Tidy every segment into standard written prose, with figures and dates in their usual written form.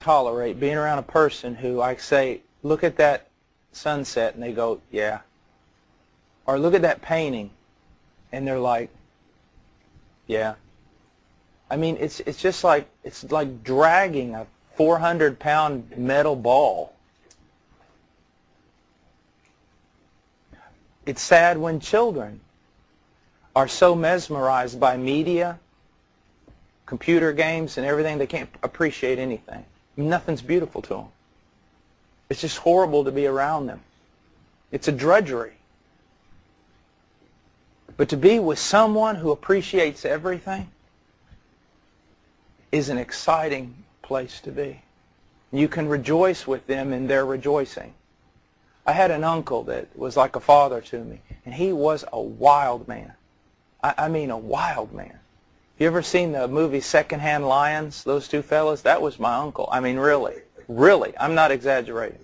tolerate being around a person who I say, look at that sunset, and they go, yeah. Or look at that painting, and they're like, yeah. I mean, it's just like, it's like dragging a 400-pound metal ball. It's sad when children are so mesmerized by media, computer games, and everything, they can't appreciate anything. Nothing's beautiful to them. It's just horrible to be around them. It's a drudgery. But to be with someone who appreciates everything is an exciting place to be. You can rejoice with them in their rejoicing. I had an uncle that was like a father to me, and he was a wild man. I mean a wild man. You ever seen the movie Secondhand Lions, those two fellas? That was my uncle. I mean, really, really. I'm not exaggerating.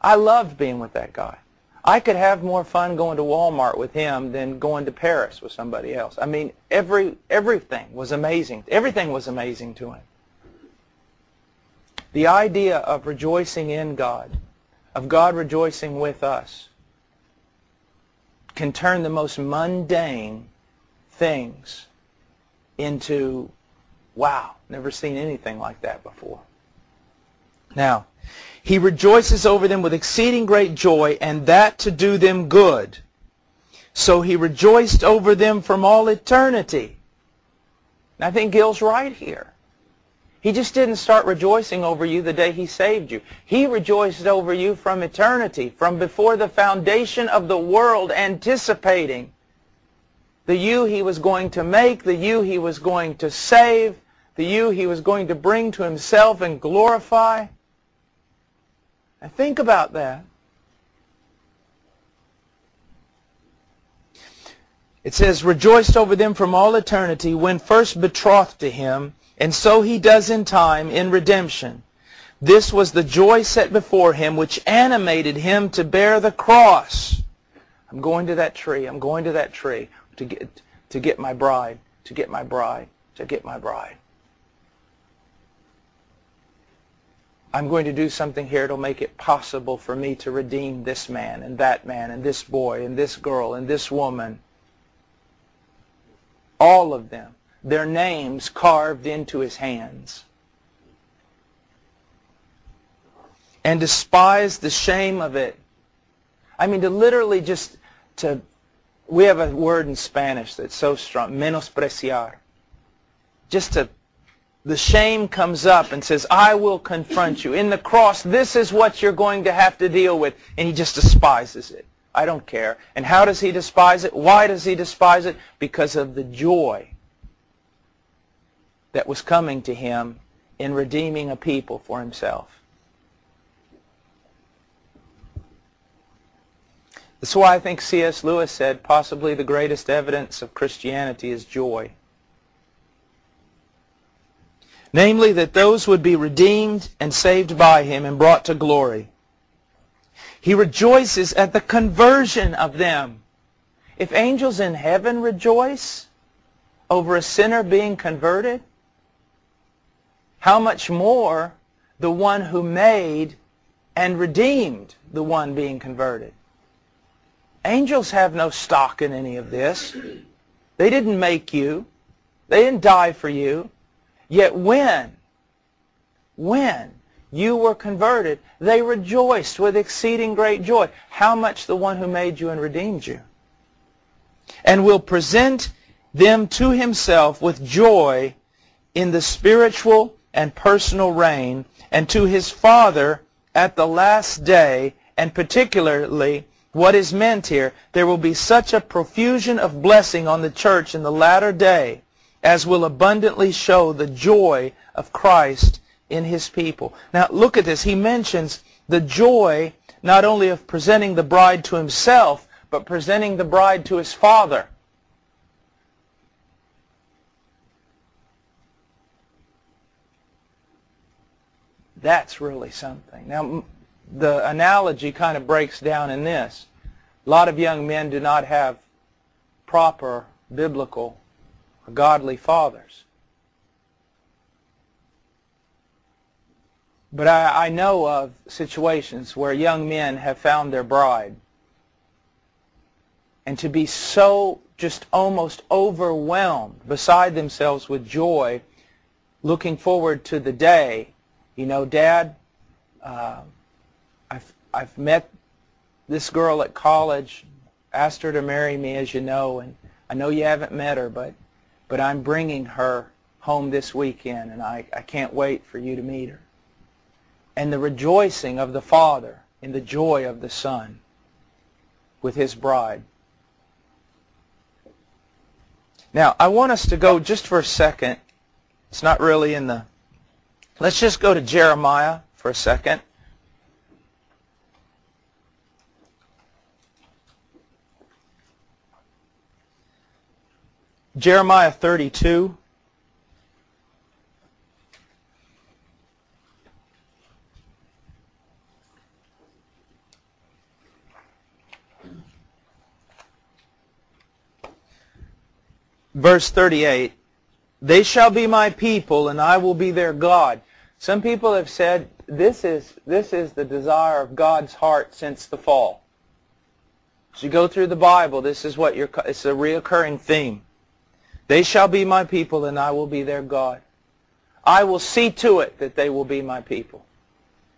I loved being with that guy. I could have more fun going to Walmart with him than going to Paris with somebody else. I mean, everything was amazing. Everything was amazing to him. The idea of rejoicing in God, of God rejoicing with us, can turn the most mundane things into, wow, never seen anything like that before. Now, he rejoices over them with exceeding great joy, and that to do them good. So he rejoiced over them from all eternity. And I think Gil's right here. He just didn't start rejoicing over you the day he saved you. He rejoiced over you from eternity, from before the foundation of the world, anticipating the you he was going to make, the you he was going to save, the you he was going to bring to himself and glorify. Now think about that. It says, rejoiced over them from all eternity, when first betrothed to him, and so he does in time, in redemption. This was the joy set before him, which animated him to bear the cross. I'm going to that tree. I'm going to that tree to get my bride, to get my bride, to get my bride. I'm going to do something here to make it possible for me to redeem this man and this boy and this girl and this woman. All of them. Their names carved into his hands. And despise the shame of it. I mean, to literally just to... We have a word in Spanish that's so strong, menospreciar. Just to... The shame comes up and says, I will confront you. In the cross, this is what you're going to have to deal with. And he just despises it. I don't care. And how does he despise it? Why does he despise it? Because of the joy that was coming to him in redeeming a people for himself. That's why I think C.S. Lewis said possibly the greatest evidence of Christianity is joy. Namely, that those would be redeemed and saved by him and brought to glory. He rejoices at the conversion of them. If angels in heaven rejoice over a sinner being converted, how much more the one who made and redeemed the one being converted? Angels have no stock in any of this. They didn't make you. They didn't die for you. Yet when you were converted, they rejoiced with exceeding great joy. How much the one who made you and redeemed you? And will present them to himself with joy in the spiritual and personal reign, and to his Father at the last day, and particularly what is meant here, there will be such a profusion of blessing on the church in the latter day as will abundantly show the joy of Christ in his people. Now look at this. He mentions the joy not only of presenting the bride to himself, but presenting the bride to his Father. That's really something. Now the analogy kind of breaks down in this. A lot of young men do not have proper biblical godly fathers. But I know of situations where young men have found their bride, and to be so just almost overwhelmed, beside themselves with joy, looking forward to the day, Dad, I've met this girl at college, asked her to marry me, as you know, and I know you haven't met her, but I'm bringing her home this weekend, and I can't wait for you to meet her. And the rejoicing of the Father in the joy of the Son with His bride. Now, I want us to go just for a second. It's not really in the... Let's just go to Jeremiah for a second. Jeremiah 32. Verse 38, they shall be my people, and I will be their God. Some people have said this is the desire of God's heart since the fall. As you go through the Bible, this is what it's a reoccurring theme. They shall be my people, and I will be their God. I will see to it that they will be my people,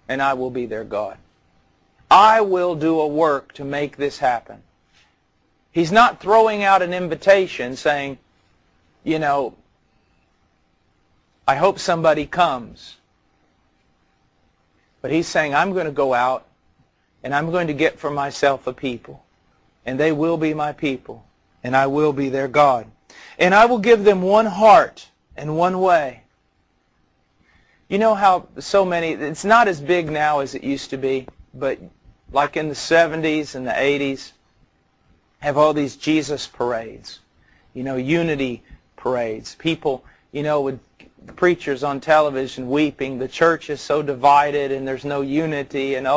and I will be their God. I will do a work to make this happen. He's not throwing out an invitation saying, I hope somebody comes. But He's saying, I'm going to go out and I'm going to get for myself a people. And they will be my people. And I will be their God. And I will give them one heart and one way. You know how so many, it's not as big now as it used to be, but like in the 70s and the 80s, have all these Jesus parades, unity parades. People, with preachers on television weeping, the church is so divided and there's no unity, and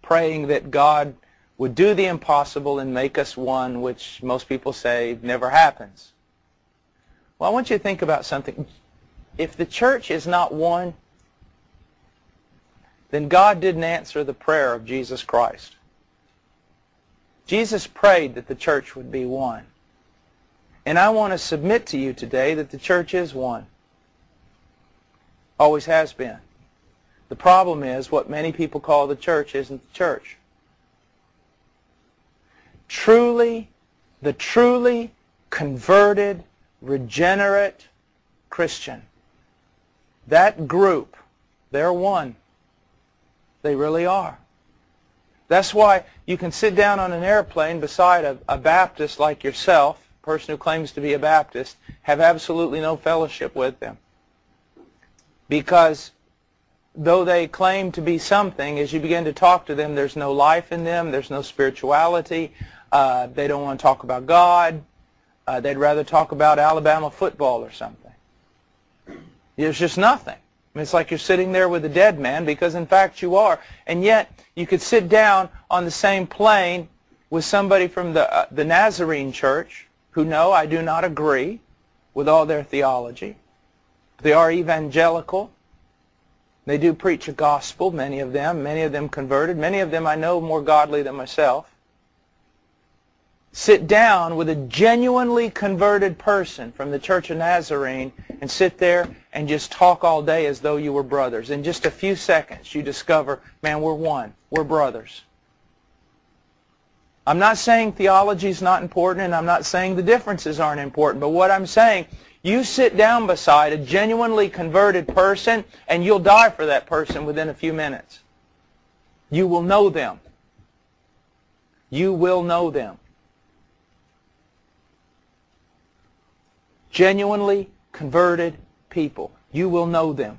praying that God would do the impossible and make us one, which most people say never happens. Well, I want you to think about something. If the church is not one, then God didn't answer the prayer of Jesus Christ. Jesus prayed that the church would be one. And I want to submit to you today that the church is one. Always has been. The problem is what many people call the church isn't the church. The truly converted, regenerate Christian, that group, they're one. They really are. That's why you can sit down on an airplane beside a Baptist like yourself, a person who claims to be a Baptist, have absolutely no fellowship with them. Because though they claim to be something, as you begin to talk to them, there's no life in them, there's no spirituality, they don't want to talk about God, they'd rather talk about Alabama football or something. There's just nothing. I mean, it's like you're sitting there with a dead man, because in fact you are. And yet you could sit down on the same plane with somebody from the Nazarene church who, no, I do not agree with all their theology. They are evangelical. They do preach a gospel, many of them converted. Many of them I know more godly than myself. Sit down with a genuinely converted person from the Church of Nazarene and sit there and just talk all day as though you were brothers. In just a few seconds you discover, man, we're one. We're brothers. I'm not saying theology is not important, and I'm not saying the differences aren't important, but what I'm saying, you sit down beside a genuinely converted person and you'll die for that person within a few minutes. You will know them. You will know them. Genuinely converted people. You will know them.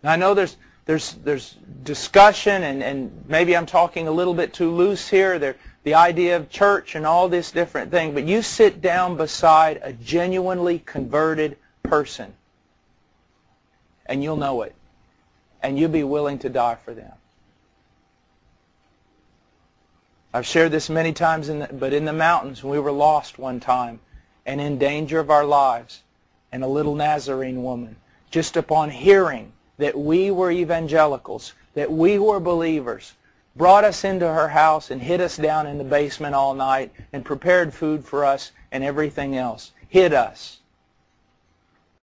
Now, I know there's discussion, and maybe I'm talking a little bit too loose here. The idea of church and all this different thing. But you sit down beside a genuinely converted person, and you'll know it. And you'll be willing to die for them. I've shared this many times, but in the mountains, we were lost one time and in danger of our lives, and a little Nazarene woman just upon hearing that we were evangelicals, that we were believers, brought us into her house and hid us down in the basement all night and prepared food for us and everything else. Hid us.